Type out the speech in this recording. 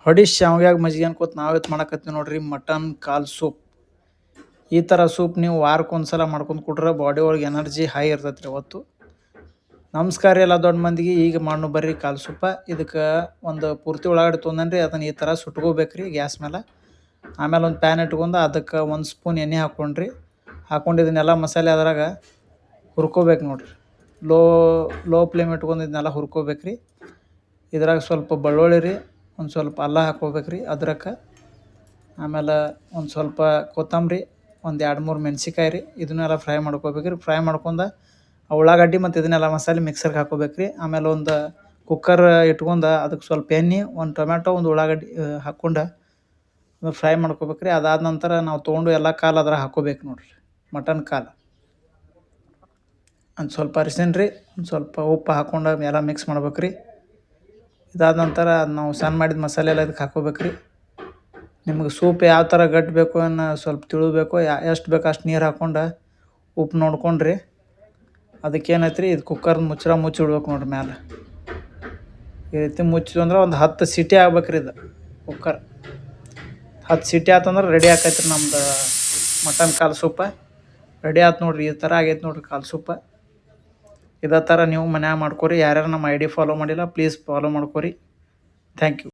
ಹೊಡಿ ಶಾವ್ಗ್ಯಾಗ ಮಜ್ಜಿಗೆ ಅನ್ಕೋತ ನಾವಿತ್ತು ಮಾಡಕತ್ತೀವಿ ನೋಡ್ರಿ ಮಟನ್ ಕಾಲ್ ಸೂಪ್. ಈ ಥರ ಸೂಪ್ ನೀವು ವಾರಕ್ಕೊಂದ್ಸಲ ಮಾಡ್ಕೊಂಡು ಕುಡ್ರೆ ಬಾಡಿ ಒಳಗೆ ಎನರ್ಜಿ ಹೈ ಇರ್ತೈತೆ ರೀ ಅವತ್ತು. ನಮಸ್ಕಾರ ಎಲ್ಲ ದೊಡ್ಡ ಮಂದಿಗೆ. ಈಗ ಮಾಡು ಬರ್ರಿ ಕಾಲ್ ಸೂಪ. ಇದಕ್ಕೆ ಒಂದು ಪೂರ್ತಿ ಉಳ್ಳಾಗಡ್ಡಿ ತೊಗೊಂಡ್ರಿ, ಅದನ್ನು ಈ ಥರ ಸುಟ್ಕೋಬೇಕ್ರಿ ಗ್ಯಾಸ್ ಮೇಲೆ. ಆಮೇಲೆ ಒಂದು ಪ್ಯಾನ್ ಇಟ್ಕೊಂಡು ಅದಕ್ಕೆ 1 ಸ್ಪೂನ್ ಎಣ್ಣೆ ಹಾಕ್ಕೊಂಡ್ರಿ. ಹಾಕ್ಕೊಂಡು ಇದನ್ನೆಲ್ಲ ಮಸಾಲೆ ಅದ್ರಾಗ ಹುರ್ಕೋಬೇಕು ನೋಡ್ರಿ. ಲೋ ಫ್ಲೇಮ್ ಇಟ್ಕೊಂಡು ಇದನ್ನೆಲ್ಲ ಹುರ್ಕೋಬೇಕ್ರಿ. ಇದ್ರಾಗ ಸ್ವಲ್ಪ ಬೆಳ್ಳುಳ್ಳಿ ರೀ, ಒಂದು ಸ್ವಲ್ಪ ಅಲ್ಲ ಹಾಕ್ಕೋಬೇಕ್ರಿ ಅದ್ರಕ್ಕೆ. ಆಮೇಲೆ ಒಂದು ಸ್ವಲ್ಪ ಕೊತ್ತಂಬರಿ, ಒಂದು 2-3 ಮೆಣ್ಸಿಕಾಯಿ ರೀ. ಇದನ್ನೆಲ್ಲ ಫ್ರೈ ಮಾಡ್ಕೋಬೇಕ್ರಿ. ಫ್ರೈ ಮಾಡ್ಕೊಂಡು ಉಳ್ಳಾಗಡ್ಡಿ ಮತ್ತು ಇದನ್ನೆಲ್ಲ ಮಸಾಲೆ ಮಿಕ್ಸರ್ಗೆ ಹಾಕ್ಕೋಬೇಕ್ರಿ. ಆಮೇಲೆ ಒಂದು ಕುಕ್ಕರ್ ಇಟ್ಕೊಂಡು ಅದಕ್ಕೆ ಸ್ವಲ್ಪ ಎಣ್ಣೆ, ಒಂದು ಟೊಮ್ಯಾಟೊ, ಒಂದು ಉಳ್ಳಾಗಡ್ಡಿ ಹಾಕ್ಕೊಂಡು ಫ್ರೈ ಮಾಡ್ಕೋಬೇಕ್ರಿ. ಅದಾದ ನಂತರ ನಾವು ತೊಗೊಂಡು ಎಲ್ಲ ಕಾಲು ಅದ್ರಾಗ ಹಾಕ್ಕೋಬೇಕು ನೋಡ್ರಿ, ಮಟನ್ ಕಾಲು. ಒಂದು ಸ್ವಲ್ಪ ಅರಿಶಿಣ ರೀ, ಒಂದು ಸ್ವಲ್ಪ ಉಪ್ಪು ಹಾಕ್ಕೊಂಡು ಎಲ್ಲ ಮಿಕ್ಸ್ ಮಾಡ್ಬೇಕ್ರಿ. ಇದಾದ ನಂತರ ನಾವು ಸಣ್ಣ ಮಾಡಿದ ಮಸಾಲೆ ಎಲ್ಲ ಇದಕ್ಕೆ ಹಾಕ್ಕೋಬೇಕ್ರಿ. ನಿಮ್ಗೆ ಸೂಪ್ ಯಾವ ಥರ ಗಟ್ಟಿ ಬೇಕು ಅನ್ನೋ ಸ್ವಲ್ಪ ತಿಳಿಬೇಕು, ಎಷ್ಟು ಬೇಕು ಅಷ್ಟು ನೀರು ಹಾಕ್ಕೊಂಡು ಉಪ್ಪು ನೋಡ್ಕೊಂಡ್ರಿ. ಅದಕ್ಕೇನೈತೆ ರೀ, ಇದು ಕುಕ್ಕರ್ ಮುಚ್ಚಿಡ್ಬೇಕು ನೋಡ್ರಿ ಮ್ಯಾಲೆ. ಈ ರೀತಿ ಮುಚ್ಚಿದ್ವು ಅಂದ್ರೆ ಒಂದು 10 ಸೀಟಿ ಆಗ್ಬೇಕ್ರಿ. ಇದು ಕುಕ್ಕರ್ 10 ಸೀಟಿ ಆತಂದ್ರೆ ರೆಡಿ ಆಕೈತೆ ರೀ ನಮ್ದು ಮಟನ್ ಕಾಲ್ ಸೂಪ. ರೆಡಿ ಆಯ್ತು ನೋಡ್ರಿ. ಈ ಥರ ಆಗೈತೆ ನೋಡ್ರಿ ಕಾಲ್ ಸೂಪ. ಇದೇ ಥರ ನೀವು ಮನ್ಯಾಗ ಮಾಡ್ಕೊರಿ. ಯಾರ್ಯಾರು ನಮ್ಮ ID ಫಾಲೋ ಮಾಡಿಲ್ಲ ಪ್ಲೀಸ್ ಫಾಲೋ ಮಾಡ್ಕೊರಿ. Thank you.